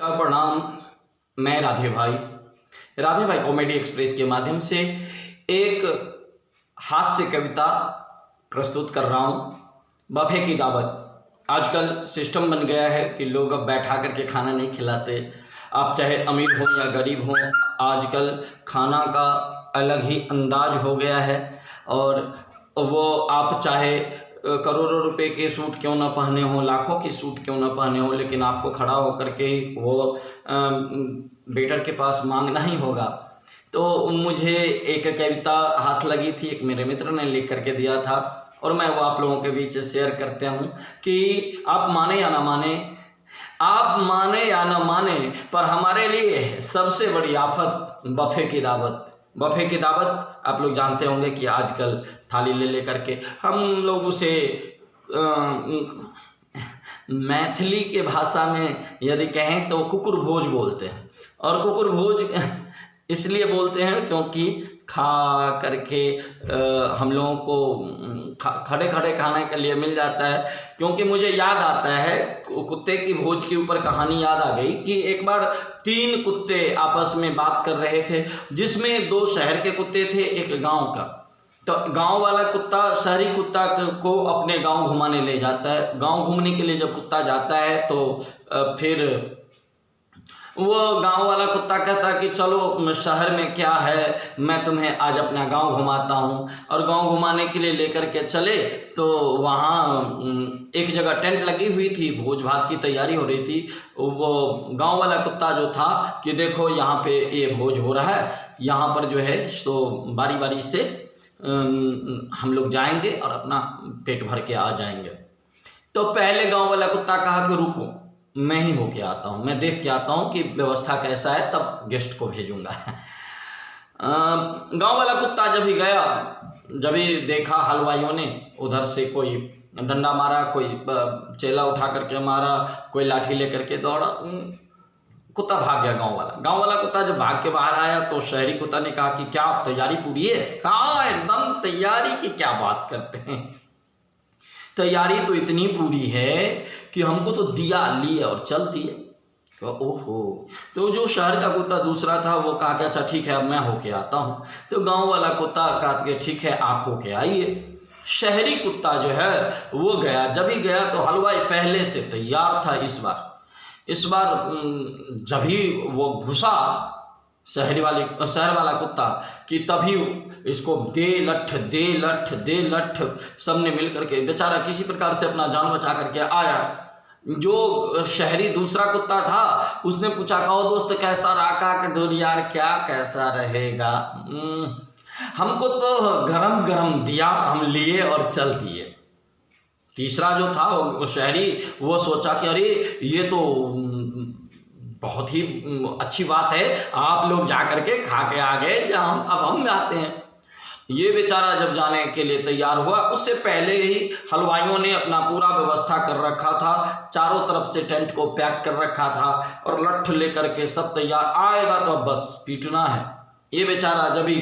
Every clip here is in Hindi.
का प्रणाम। मैं राधे भाई कॉमेडी एक्सप्रेस के माध्यम से एक हास्य कविता प्रस्तुत कर रहा हूँ। बफे की दावत। आजकल सिस्टम बन गया है कि लोग अब बैठा करके खाना नहीं खिलाते। आप चाहे अमीर हो या गरीब हो, आजकल खाना का अलग ही अंदाज हो गया है। और वो आप चाहे करोड़ों रुपए के सूट क्यों ना पहने हो, लाखों के सूट क्यों ना पहने हो, लेकिन आपको खड़ा होकर के वो वेटर के पास मांगना ही होगा। तो मुझे एक कविता हाथ लगी थी, एक मेरे मित्र ने लिख करके दिया था और मैं वो आप लोगों के बीच शेयर करता हूँ कि आप माने या ना माने, पर हमारे लिए सबसे बड़ी आफत बफे की दावत। बफे की दावत आप लोग जानते होंगे कि आजकल थाली ले करके हम लोग उसे मैथिली के भाषा में यदि कहें तो कुकुर भोज बोलते हैं। और कुकुर भोज इसलिए बोलते हैं क्योंकि खा करके हम लोगों को खड़े खड़े खाने के लिए मिल जाता है। क्योंकि मुझे याद आता है कुत्ते की भोज के ऊपर कहानी याद आ गई कि एक बार 3 कुत्ते आपस में बात कर रहे थे, जिसमें 2 शहर के कुत्ते थे, एक गांव का। तो गांव वाला कुत्ता शहरी कुत्ता को अपने गांव घुमाने ले जाता है। गांव घूमने के लिए जब कुत्ता जाता है तो फिर वो गांव वाला कुत्ता कहता है कि चलो शहर में क्या है, मैं तुम्हें आज अपना गांव घुमाता हूं। और गांव घुमाने के लिए लेकर के चले तो वहाँ एक जगह टेंट लगी हुई थी, भोज भात की तैयारी हो रही थी। वो गांव वाला कुत्ता जो था कि देखो यहाँ पे ये भोज हो रहा है, यहाँ पर जो है तो बारी बारी से हम लोग जाएंगे और अपना पेट भर के आ जाएंगे। तो पहले गांव वाला कुत्ता कहा कि रुको, मैं ही होके आता हूँ, मैं देख के आता हूँ कि व्यवस्था कैसा है, तब गेस्ट को भेजूंगा। गांव वाला कुत्ता जब ही गया, जब ही देखा हलवाइयों ने उधर से कोई डंडा मारा, कोई चेला उठा करके मारा, कोई लाठी लेकर के दौड़ा, कुत्ता भाग गया। गांव वाला कुत्ता जब भाग के बाहर आया तो शहरी कुत्ता ने कहा कि क्या तैयारी पूरी है? कहा एकदम तैयारी की क्या बात करते हैं, तैयारी तो इतनी पूरी है कि हमको तो दिया लिए और चल दिए। ओहो। तो जो शहर का कुत्ता दूसरा था वो कहा कि अच्छा ठीक है, अब मैं होके आता हूँ। तो गांव वाला कुत्ता कहा कि ठीक है, आप होके आइए। शहरी कुत्ता जो है वो गया। जब ही गया तो हलवाई पहले से तैयार था। इस बार जब ही वो घुसा शहर वाला कुत्ता कि तभी इसको दे लठ सबने मिल करके, बेचारा किसी प्रकार से अपना जान बचा करके आया। जो शहरी दूसरा कुत्ता था उसने पूछा, कहो दोस्त कैसा रहा? का दूर यार, क्या कैसा रहेगा, हमको तो गरम गरम दिया, हम लिए और चल दिए। तीसरा जो था वो शहरी, वो सोचा कि अरे ये तो बहुत ही अच्छी बात है, आप लोग जा करके खा के आ गए, अब हम आते हैं। ये बेचारा जब जाने के लिए तैयार हुआ, उससे पहले ही हलवाइयों ने अपना पूरा व्यवस्था कर रखा था, चारों तरफ से टेंट को पैक कर रखा था और लठ लेकर के सब तैयार, आएगा तो अब बस पीटना है। ये बेचारा जब ही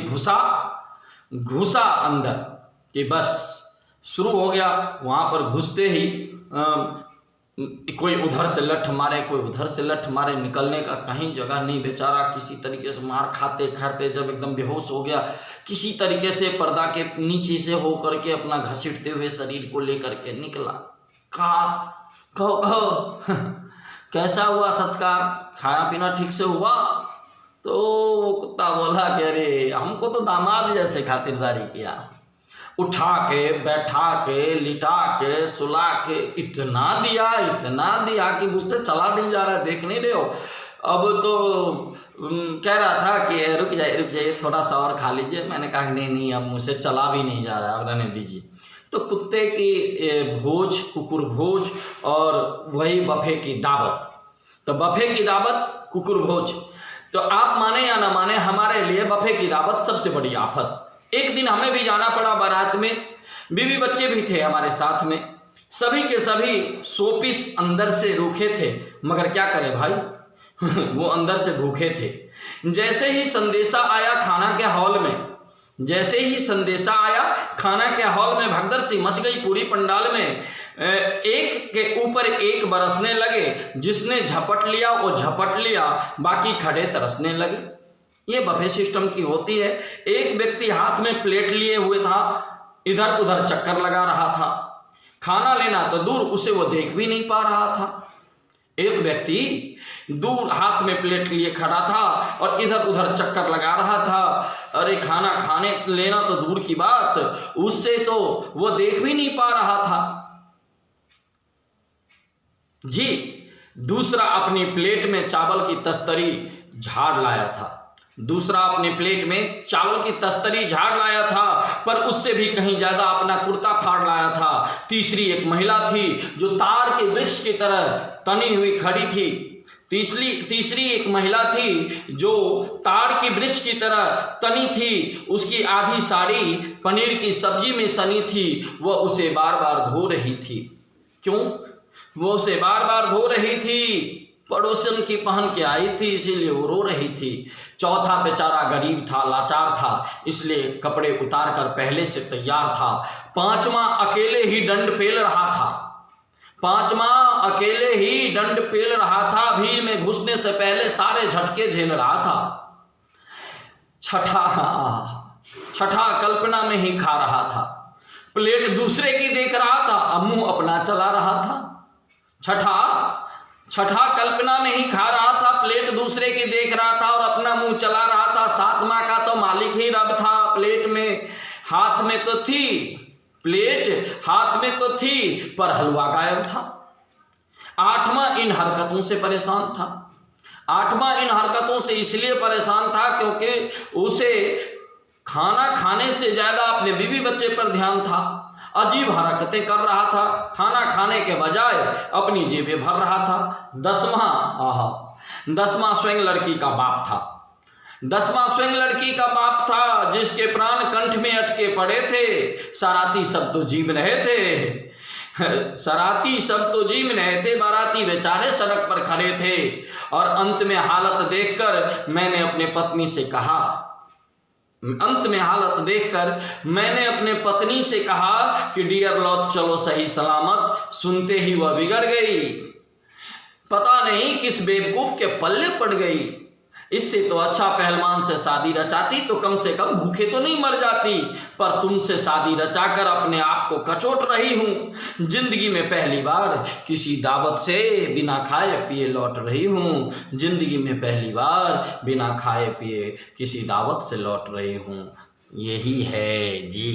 घुसा अंदर कि बस शुरू हो गया। वहाँ पर घुसते ही कोई उधर से लठ मारे, कोई उधर से लठ मारे, निकलने का कहीं जगह नहीं। बेचारा किसी तरीके से मार खाते खाते जब एकदम बेहोश हो गया, किसी तरीके से पर्दा के नीचे से हो करके अपना घसीटते हुए शरीर को लेकर के निकला। कहो कैसा हुआ सत्कार, खाना पीना ठीक से हुआ? तो वो कुत्ता बोला कि अरे हमको तो दामाद जैसे खातिरदारी किया, उठा के बैठा के लिटा के सुला के इतना दिया कि मुझसे चला नहीं जा रहा, देख नहीं रहे हो। अब तो कह रहा था कि रुक जाइए थोड़ा सा और खा लीजिए। मैंने कहा नहीं, अब मुझसे चला भी नहीं जा रहा, अब रहने दीजिए। तो कुत्ते की भोज, कुकुर भोज और वही बफे की दावत। तो बफे की दावत, कुकुर भोज। तो आप माने या ना माने, हमारे लिए बफे की दावत सबसे बड़ी आफत। एक दिन हमें भी जाना पड़ा बारात में, बीवी बच्चे भी थे हमारे साथ में, सभी के सभी शोपीस अंदर से रूखे थे, मगर क्या करें भाई वो अंदर से भूखे थे। जैसे ही संदेशा आया खाना के हॉल में जैसे ही संदेशा आया, खाना के हॉल में भगदड़ सी मच गई। पूरी पंडाल में एक के ऊपर एक बरसने लगे। जिसने झपट लिया वो झपट लिया, बाकी खड़े तरसने लगे। ये बफे सिस्टम की होती है। एक व्यक्ति हाथ में प्लेट लिए हुए था, इधर उधर चक्कर लगा रहा था। खाना लेना तो दूर, उसे वो देख भी नहीं पा रहा था। एक व्यक्ति दूर हाथ में प्लेट लिए खड़ा था और इधर उधर चक्कर लगा रहा था। अरे खाना खाने लेना तो दूर की बात, उससे तो वो देख भी नहीं पा रहा था जी। दूसरा अपनी प्लेट में चावल की तस्तरी झाड़ लाया था। दूसरा अपने प्लेट में चावल की तस्तरी झाड़ लाया था, पर उससे भी कहीं ज्यादा अपना कुर्ता फाड़ लाया था। तीसरी एक महिला थी जो ताड़ के वृक्ष की तरह तनी हुई खड़ी थी। तीसरी एक महिला थी जो ताड़ के वृक्ष की तरह तनी थी। उसकी आधी साड़ी पनीर की सब्जी में सनी थी। वह उसे बार बार धो रही थी। क्यों? वो उसे बार बार धो रही थी। पड़ोसन की पहन के आई थी, इसीलिए वो रो रही थी। चौथा बेचारा गरीब था, लाचार था, इसलिए कपड़े उतार कर पहले से तैयार था। पांचवा अकेले ही दंड पेल रहा था। पांचवा अकेले ही दंड पेल रहा था। भीड़ में घुसने से पहले सारे झटके झेल रहा था। छठा कल्पना में ही खा रहा था। प्लेट दूसरे की देख रहा था, अब मुंह अपना चला रहा था। छठा कल्पना में ही खा रहा था, प्लेट दूसरे की देख रहा था और अपना मुंह चला रहा था। सातवां का तो मालिक ही रब था। प्लेट में हाथ में तो थी, प्लेट हाथ में तो थी, पर हलवा गायब था। आठवां इन हरकतों से परेशान था। आठवां इन हरकतों से इसलिए परेशान था क्योंकि उसे खाना खाने से ज्यादा अपने बीवी बच्चे पर ध्यान था। अजीब हरकतें कर रहा था। खाना खाने के बजाय अपनी जेबें भर रहा था। दसवां स्वयं लड़की का बाप था। दसवां स्वयं लड़की का बाप था, जिसके प्राण कंठ में अटके पड़े थे। सराती सब तो जीव रहे थे। सराती सब तो जीव रहे थे, बाराती बेचारे सड़क पर खड़े थे। और अंत में हालत देखकर मैंने अपने पत्नी से कहा, कि डियर लौट चलो सही सलामत। सुनते ही वह बिगड़ गई। पता नहीं किस बेवकूफ के पल्ले पड़ गई। इससे तो अच्छा पहलवान से शादी रचाती तो कम से कम भूखे तो नहीं मर जाती। पर तुमसे शादी रचाकर अपने आप को कचोट रही हूँ। जिंदगी में पहली बार किसी दावत से बिना खाए पिए लौट रही हूँ। जिंदगी में पहली बार बिना खाए पिए किसी दावत से लौट रही हूँ। यही है जी।